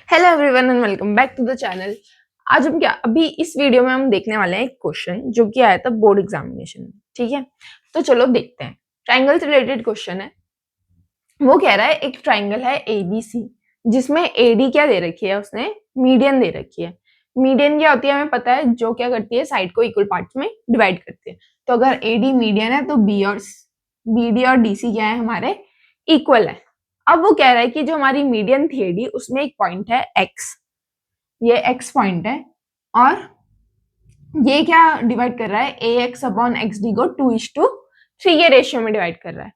Hello everyone and welcome back to the channel. आज हम अभी इस वीडियो में हम देखने वाले हैं एक क्वेश्चन जो कि आया था बोर्ड एग्जामिनेशन में। ठीक है, तो चलो देखते हैं। ट्राइंगल से रिलेटेड क्वेश्चन है। वो कह रहा है एक ट्राइंगल है एबीसी जिसमें एडी क्या दे रखी है, उसने मीडियन दे रखी है। मीडियन क्या होती है हमें पता है, जो क्या करती है साइड को इक्वल पार्ट्स में डिवाइड करती है। तो अगर एडी मीडियन है तो बीडी और डीसी क्या है हमारे इक्वल है। अब वो कह रहा है कि जो हमारी मीडियन थी एडी उसमें एक पॉइंट है एक्स, ये एक्स पॉइंट है और ये क्या डिवाइड कर रहा है ए एक्स अपॉन एक्स डी को 2:3 के रेशियो में डिवाइड कर रहा है।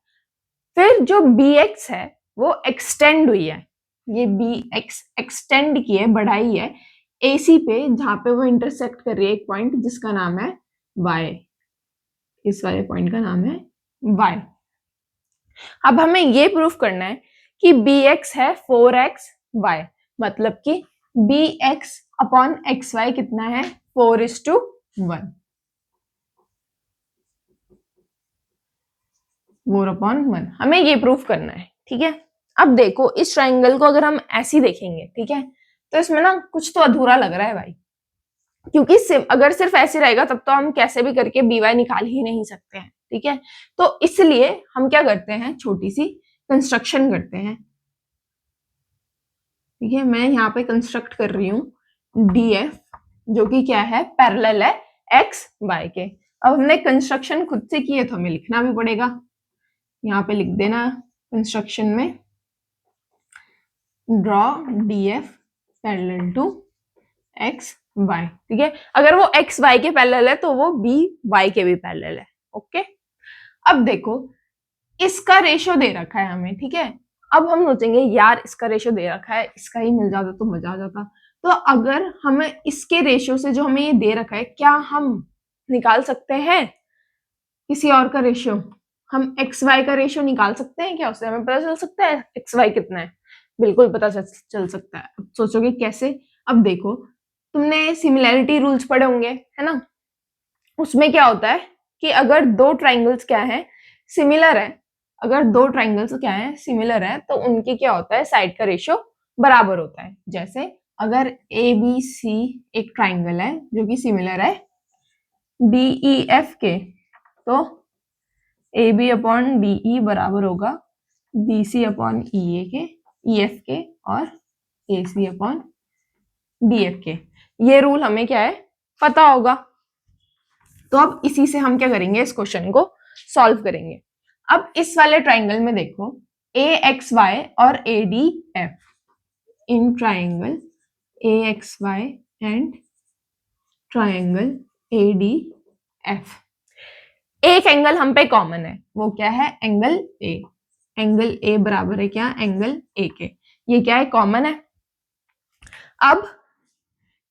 फिर जो बी एक्स है वो एक्सटेंड हुई है, ये बी एक्स एक्सटेंड की है, बढ़ाई है एसी पे, जहां पे वो इंटरसेक्ट कर रही है एक पॉइंट जिसका नाम है वाई। इस वाले पॉइंट का नाम है वाई। अब हमें ये प्रूफ करना है कि बी एक्स है 4xy, मतलब कि B X upon X Y कितना है 4:1, 4/1। हमें ये प्रूफ करना है। ठीक है, अब देखो इस ट्राइंगल को अगर हम ऐसे देखेंगे, ठीक है, तो इसमें ना कुछ तो अधूरा लग रहा है भाई, क्योंकि अगर सिर्फ ऐसे रहेगा तब तो हम कैसे भी करके बी वाई निकाल ही नहीं सकते हैं। ठीक है, तो इसलिए हम क्या करते हैं, छोटी सी कंस्ट्रक्शन करते हैं। ठीक है, मैं यहाँ पे कंस्ट्रक्ट कर रही हूँ डीएफ, जो कि क्या है पैरेलल है एक्स वाई के। अब हमने कंस्ट्रक्शन खुद से की है तो हमें लिखना भी पड़ेगा। यहाँ पे लिख देना कंस्ट्रक्शन में draw DF parallel to X Y. ठीक है, अगर वो एक्स वाई के पैरेलल है तो वो बी वाई के भी पैरेलल है। ओके, अब देखो इसका रेशो दे रखा है हमें। ठीक है, अब हम सोचेंगे यार इसका रेशो दे रखा है, इसका ही मिल जाता तो मजा आ जाता। तो अगर हमें इसके रेशो से जो हमें ये दे रखा है, क्या हम निकाल सकते हैं किसी और का रेशियो? हम एक्स वाई का रेशियो निकाल सकते हैं क्या? उससे हमें पता चल सकता है एक्स वाई कितना है? बिल्कुल पता चल सकता है। अब सोचोगे कैसे? अब देखो, तुमने सिमिलैरिटी रूल्स पढ़े होंगे, है ना? उसमें क्या होता है कि अगर दो ट्राइंगल्स क्या है सिमिलर है, अगर दो ट्राइंगल्स क्या है सिमिलर है तो उनकी क्या होता है साइड का रेशियो बराबर होता है। जैसे अगर ए बी सी एक ट्राइंगल है जो कि सिमिलर है डी ई एफ के, तो A B upon D E बराबर होगा बी सी अपॉन ई ए के, ई एफ के, और ए सी अपॉन डी एफ के। ये रूल हमें क्या है पता होगा। तो अब इसी से हम क्या करेंगे, इस क्वेश्चन को सॉल्व करेंगे। अब इस वाले ट्राइंगल में देखो ए एक्स वाई और A D F, in triangle A X Y and triangle A D F एक एंगल हम पे कॉमन है, वो क्या है एंगल ए। एंगल ए बराबर है क्या एंगल ए के, ये क्या है कॉमन है। अब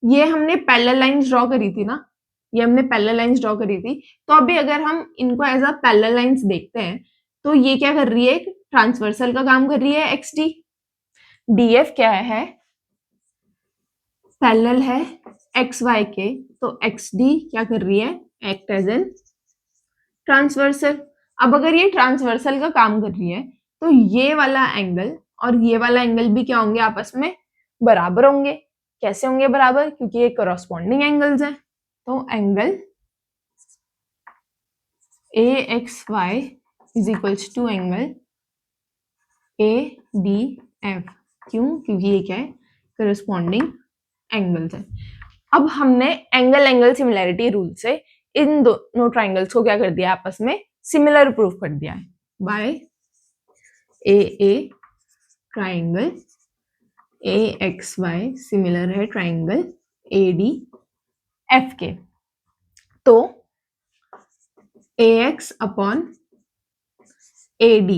ये हमने पैरेलल लाइंस ड्रॉ करी थी ना, ये हमने पैरेलल लाइंस ड्रॉ करी थी। तो अभी अगर हम इनको एज अ पैरेलल लाइंस देखते हैं तो ये क्या कर रही है, एक ट्रांसवर्सल का काम कर रही है एक्स डी। डीएफ क्या है पैरेलल है एक्स वाई के, तो एक्स डी क्या कर रही है एक्ट एज एन ट्रांसवर्सल। अब अगर ये ट्रांसवर्सल का काम कर रही है तो ये वाला एंगल और ये वाला एंगल भी क्या होंगे आपस में बराबर होंगे। कैसे होंगे बराबर? क्योंकि ये करस्पॉन्डिंग एंगल्स हैं। तो angle A X Y is equals to angle A D F. क्यों? क्योंकि ये क्या है करस्पॉन्डिंग एंगल्स है। अब हमने एंगल एंगल सिमिलैरिटी रूल से इन दोनों ट्राइंगल्स को क्या कर दिया आपस में सिमिलर प्रूफ कर दिया है by A triangle A X Y similar है ट्राइंगल ए डी एफ के। तो A X upon A D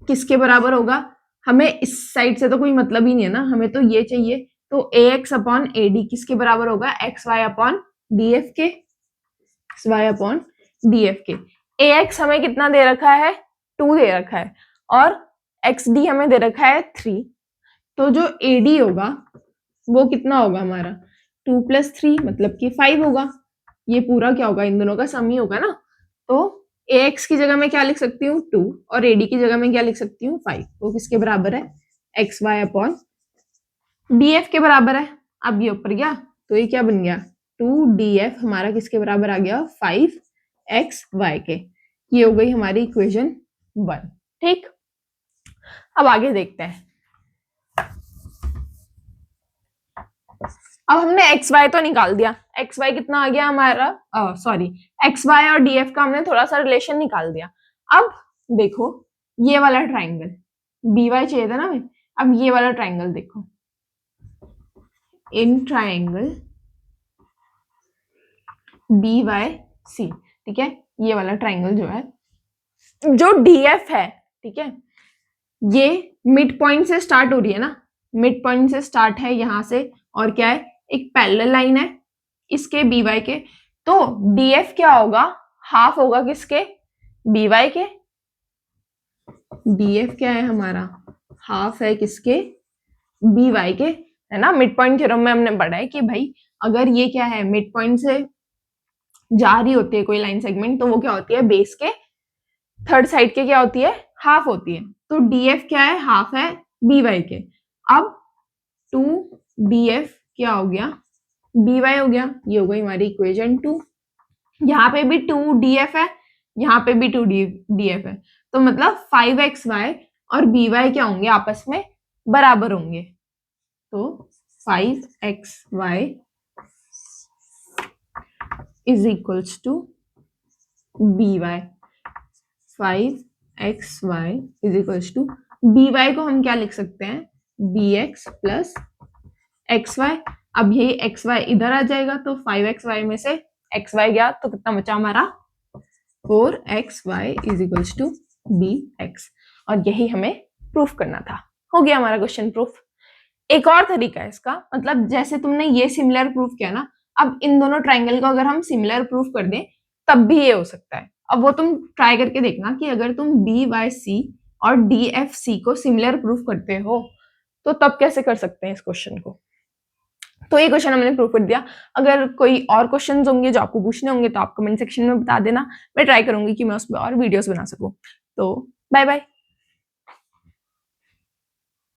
किसके बराबर होगा? हमें इस साइड से तो कोई मतलब ही नहीं है ना, हमें तो ये चाहिए। तो A X upon A D किसके बराबर होगा? X Y upon D F K, X Y upon D F K. A x हमें कितना दे रखा है 2 दे रखा है और एक्स डी हमें दे रखा है 3। तो जो ए डी होगा वो कितना होगा हमारा 2 + 3 मतलब कि 5 होगा। ये पूरा क्या होगा इन दोनों का सम ही होगा ना। तो ए एक्स की जगह मैं क्या लिख सकती हूँ 2 और ए डी की जगह मैं क्या लिख सकती हूँ 5। वो किसके बराबर है एक्स वाई अपॉन DF के बराबर है, अब ये ऊपर गया तो ये क्या बन गया 2DF हमारा किसके बराबर आ गया 5XY के। ये हो गई हमारी इक्वेशन 1। ठीक, अब आगे देखते हैं। अब हमने XY तो निकाल दिया, XY कितना आ गया हमारा, सॉरी XY और DF का हमने थोड़ा सा रिलेशन निकाल दिया। अब देखो ये वाला ट्राइंगल BY चाहिए था ना हमें, अब ये वाला ट्राइंगल देखो, इन ट्राइंगल BYC, ठीक है, ये वाला ट्राइंगल जो है, जो DF है, ठीक है, ये मिड पॉइंट से स्टार्ट हो रही है ना, मिड पॉइंट से स्टार्ट है यहां से, और क्या है एक पैरेलल लाइन है इसके BY के, तो DF क्या होगा हाफ होगा किसके BY के, DF क्या है हमारा हाफ है किसके BY के, है ना। मिड पॉइंट थ्योरम में हमने पढ़ा है कि भाई अगर ये क्या है मिड पॉइंट से जा रही होती है कोई लाइन सेगमेंट, तो वो क्या होती है बेस के थर्ड साइड के क्या होती है हाफ होती है, तो DF क्या है हाफ है BY के। अब 2DF क्या हो गया BY हो गया, ये हो गई हमारी इक्वेशन 2। यहाँ पे भी 2DF है, यहाँ पे भी 2DF है, तो मतलब 5XY और BY क्या होंगे आपस में बराबर होंगे, तो 5XY is equals to BY, 5XY is equals to BY को हम क्या लिख सकते हैं BX प्लस XY। अब यही XY इधर आ जाएगा, तो 5XY में से XY गया तो कितना बचा हमारा 4XY is equals to BX, और यही हमें प्रूफ करना था। हो गया हमारा क्वेश्चन प्रूफ। एक और तरीका है इसका, मतलब जैसे तुमने ये सिमिलर प्रूफ किया ना, अब इन दोनों ट्राइंगल को अगर हम सिमिलर प्रूफ कर दें तब भी ये हो सकता है। अब वो तुम ट्राई करके देखना कि अगर तुम BYC और DFC को सिमिलर प्रूफ करते हो तो तब कैसे कर सकते हैं इस क्वेश्चन को। तो ये क्वेश्चन हमने प्रूफ कर दिया। अगर कोई और क्वेश्चंस होंगे जो आपको पूछने होंगे तो आप कमेंट सेक्शन में बता देना, मैं ट्राई करूंगी कि मैं उस पर और वीडियोस बना सकूं। तो बाय बाय।